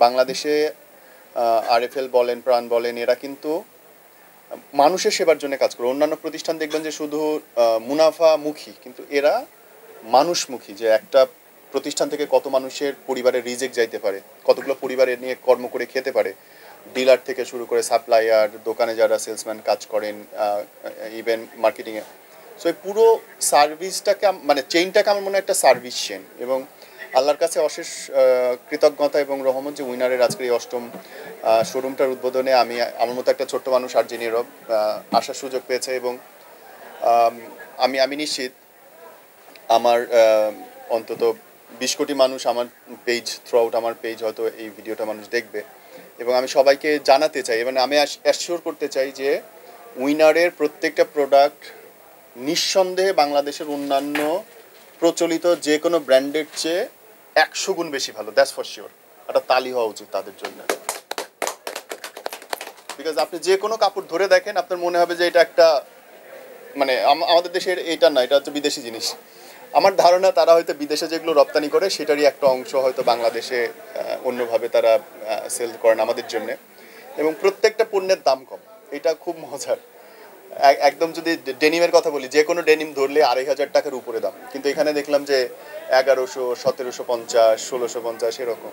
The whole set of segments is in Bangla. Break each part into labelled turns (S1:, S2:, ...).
S1: বাংলাদেশে আরএফএল বলেন, প্রাণ বলেন, এরা কিন্তু মানুষের সেবার জন্য কাজ করে। অন্যান্য প্রতিষ্ঠান দেখবেন যে শুধু মুনাফামুখী, কিন্তু এরা মানুষমুখী, যে একটা প্রতিষ্ঠান থেকে কত মানুষের পরিবারের রিজেক্ট যাইতে পারে, কতগুলো পরিবারের নিয়ে কর্ম করে খেতে পারে, ডিলার থেকে শুরু করে সাপ্লায়ার, দোকানে যারা সেলসম্যান কাজ করেন, ইভেন মার্কেটিংয়ে। সো এই পুরো সার্ভিসটাকে মানে চেইনটাকে আমার মনে হয় একটা সার্ভিস চেইন। এবং আল্লাহর কাছে অশেষ কৃতজ্ঞতা এবং রহমত যে উইনারের আজকের এই 8ম শোরুমটার উদ্বোধনে আমি আমার মতো একটা ছোট্ট মানুষ আর যে নীরব আসার সুযোগ পেয়েছে। এবং আমি নিশ্চিত আমার অন্তত 20 কোটি মানুষ আমার পেজ থ্রু আউট আমার পেজ হয়তো এই ভিডিওটা মানুষ দেখবে। এবং আমি সবাইকে জানাতে চাই, মানে আমি অ্যাসিওর করতে চাই যে উইনারের প্রত্যেকটা প্রোডাক্ট নিঃসন্দেহে বাংলাদেশের অন্যান্য প্রচলিত যে কোনো ব্র্যান্ডের চেয়ে 100 গুণ বেশি ভালো। That's for sure. একটা তালি হওয়া উচিত তাদের জন্য। বিকজ আপনি যে কোনো কাপড় ধরে দেখেন, আপনার মনে হবে যে এটা একটা মানে আমাদের দেশের এটা না, এটা হচ্ছে বিদেশি জিনিস। আমার ধারণা তারা হয়তো বিদেশে যেগুলো রপ্তানি করে সেটারই একটা অংশ হয়তো বাংলাদেশে অন্যভাবে তারা সেল করেন আমাদের জন্যে। এবং প্রত্যেকটা পণ্যের দাম কম, এটা খুব মজার। একদম যদি ডেনিমের কথা বলি, যে কোনো ডেনিম ধরলে 2500 টাকার উপরে দাম, কিন্তু এখানে দেখলাম যে 1100, 1750, 1650 এরকম।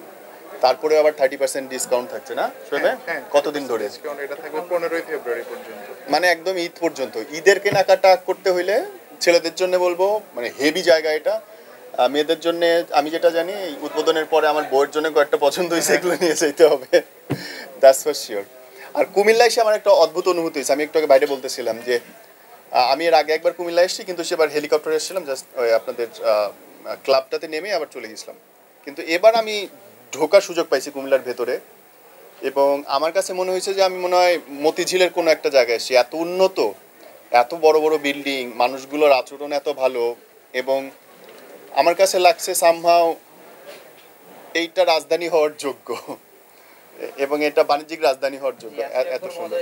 S1: তারপরে আবার 30% ডিসকাউন্ট থাকছে না শোনে? কতদিন ধরে?
S2: এটা থাকবে 15 ফেব্রুয়ারি পর্যন্ত,
S1: মানে একদম ঈদ পর্যন্ত। ঈদের কেনাকাটা করতে হইলে ছেলেদের জন্য বলবো মানে হেভি জায়গা এটা। মেয়েদের জন্য আমি যেটা জানি উদ্বোধনের পরে আমার বউয়ের জন্য কয়েকটা পছন্দ হয়েছে, এগুলো নিয়ে যেতে হবে। That's for sure. আর কুমিল্লা এসে আমার একটা অদ্ভুত অনুভূতি হয়েছে। আমি একটু আগে বাইরে বলতেছিলাম যে আমি এর আগে একবার কুমিল্লা এসেছি, কিন্তু সেবার হেলিকপ্টারে এসেছিলাম, জাস্ট আপনাদের ক্লাবটাতে নেমে আবার চলে গেছিলাম। কিন্তু এবার আমি ঢোকার সুযোগ পাইছি কুমিল্লার ভেতরে, এবং আমার কাছে মনে হয়েছে যে আমি মনে হয় মতিঝিলের কোনো একটা জায়গায় এসেছি। এত উন্নত, এত বড় বড় বিল্ডিং, মানুষগুলোর আচরণ এত ভালো, এবং আমার কাছে লাগছে সামহাও এইটা রাজধানী হওয়ার যোগ্য, এবং এটা বাণিজ্যিক রাজধানী হওয়ার যোগ্য। এত সুন্দর।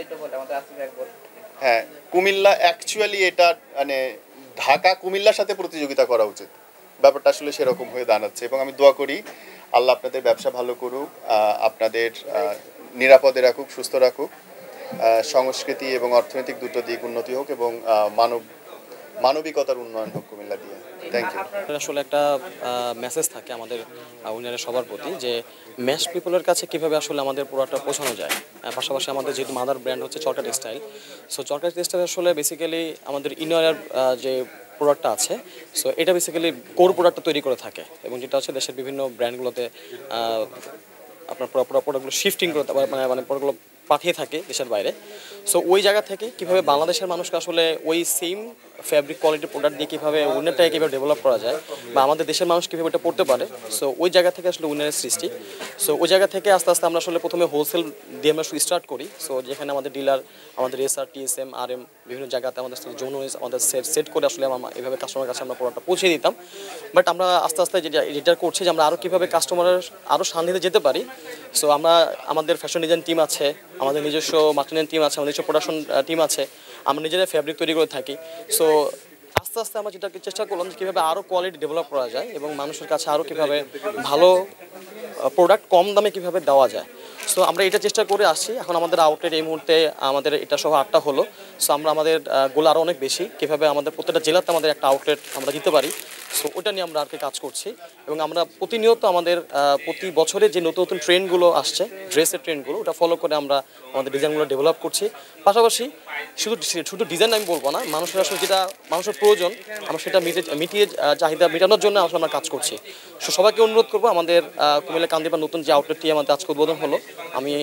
S1: হ্যাঁ, কুমিল্লা অ্যাকচুয়ালি এটা মানে ঢাকা কুমিল্লার সাথে প্রতিযোগিতা করা উচিত। ব্যাপারটা আসলে সেরকম হয়ে দাঁড়াচ্ছে। এবং আমি দোয়া করি আল্লাহ আপনাদের ব্যবসা ভালো করুক, আপনাদের নিরাপদে রাখুক, সুস্থ রাখুক, সংস্কৃতি এবং অর্থনৈতিক দুটো দিক উন্নতি হোক, এবং মানবিকতার উন্নয়ন হোক কুমিল্লা দিয়ে। Thank you.
S3: আসলে একটা মেসেজ থাকে আমাদের উইনারের সবার প্রতি, যে ম্যাশ পিপলের কাছে কীভাবে আসলে আমাদের প্রোডাক্টটা পৌঁছানো যায়। পাশাপাশি আমাদের যেহেতু মাদার ব্র্যান্ড হচ্ছে চরকা টেক্সটাইল, সো চরকা টেক্সটাইল আসলে বেসিক্যালি আমাদের ইনারের যে প্রোডাক্টটা আছে, সো এটা বেসিক্যালি কোর প্রোডাক্টটা তৈরি করে থাকে, এবং যেটা হচ্ছে দেশের বিভিন্ন ব্র্যান্ডগুলোতে আপনার প্রোডাক্টগুলো শিফটিং করতে মানে প্রোডাক্টগুলো পাঠিয়ে থাকে দেশের বাইরে। সো ওই জায়গা থেকে কীভাবে বাংলাদেশের মানুষকে আসলে ওই সেম ফ্যাব্রিক কোয়ালিটির প্রোডাক্ট দিয়ে কীভাবে উইনারটাকে কীভাবে ডেভেলপ করা যায়, বা আমাদের দেশের মানুষ কীভাবে এটা পড়তে পারে, সো ওই জায়গা থেকে আসলে উইনারের সৃষ্টি। সো ওই জায়গা থেকে আস্তে আস্তে আমরা আসলে প্রথমে হোলসেল দিয়ে আমরা স্টার্ট করি। সো যেখানে আমাদের ডিলার, আমাদের এসআর, টিএসএম, আরএম বিভিন্ন জায়গাতে আমাদের জোন ওয়াইজ আমাদের সেট করে আসলে আমরা এইভাবে কাস্টমারের কাছে আমরা প্রোডাক্টটা পৌঁছে দিতাম। বাট আমরা আস্তে আস্তে যেটা করছি যে আমরা আরও কীভাবে কাস্টমারের আরও সান্নিধ্যে যেতে পারি। সো আমরা আমাদের ফ্যাশন ডিজাইন টিম আছে, আমাদের নিজস্ব মার্কেটিং টিম আছে, আমাদের নিজস্ব প্রোডাকশন টিম আছে, আমরা নিজেরাই ফ্যাব্রিক তৈরি করে থাকি। সো আস্তে আস্তে আমরা যেটাকে চেষ্টা করলাম যে কীভাবে আরও কোয়ালিটি ডেভেলপ করা যায়, এবং মানুষের কাছে আরও কীভাবে ভালো প্রোডাক্ট কম দামে কীভাবে দেওয়া যায়। সো আমরা এটা চেষ্টা করে আসছি। এখন আমাদের আউটলেট এই মুহূর্তে আমাদের এটা সহ 8টা হলো। সো আমরা আমাদের গোল আরও অনেক বেশি, কীভাবে আমাদের প্রত্যেকটা জেলাতে আমাদের একটা আউটলেট আমরা দিতে পারি। সো ওটা নিয়ে আমরা আর কি কাজ করছি, এবং আমরা প্রতিনিয়ত আমাদের প্রতি বছরে যে নতুন নতুন ট্রেন্ডগুলো আসছে, ড্রেসের ট্রেন্ডগুলো, ওটা ফলো করে আমরা আমাদের ডিজাইনগুলো ডেভেলপ করছি। পাশাপাশি শুধু ডিজাইন আমি বলবো না, মানুষের আসলে যেটা মানুষের প্রয়োজন আমরা সেটা মিটিয়ে চাহিদা মেটানোর জন্য আসলে আমরা কাজ করছি। সো সবাইকে অনুরোধ করবো, আমাদের কুমিল্লা কান্দিপার নতুন যে আউটলেটটি আমাদের আজকে উদ্বোধন হলো, আমি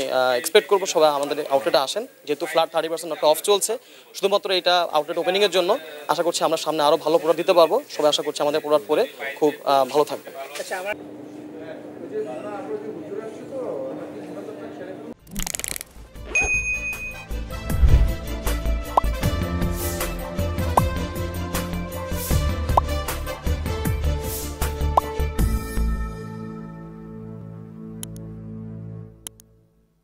S3: এক্সপেক্ট করবো সবাই আমাদের আউটলেটে আসেন। যেহেতু ফ্ল্যাট 30% একটা অফ চলছে শুধুমাত্র এটা আউটলেট ওপেনিংয়ের জন্য, আশা করছি আমরা সামনে আরও ভালো প্রোডাক্ট দিতে পারবো। সবাই আশা করছি আমাদের প্রোডাক্ট পরে খুব ভালো থাকবে।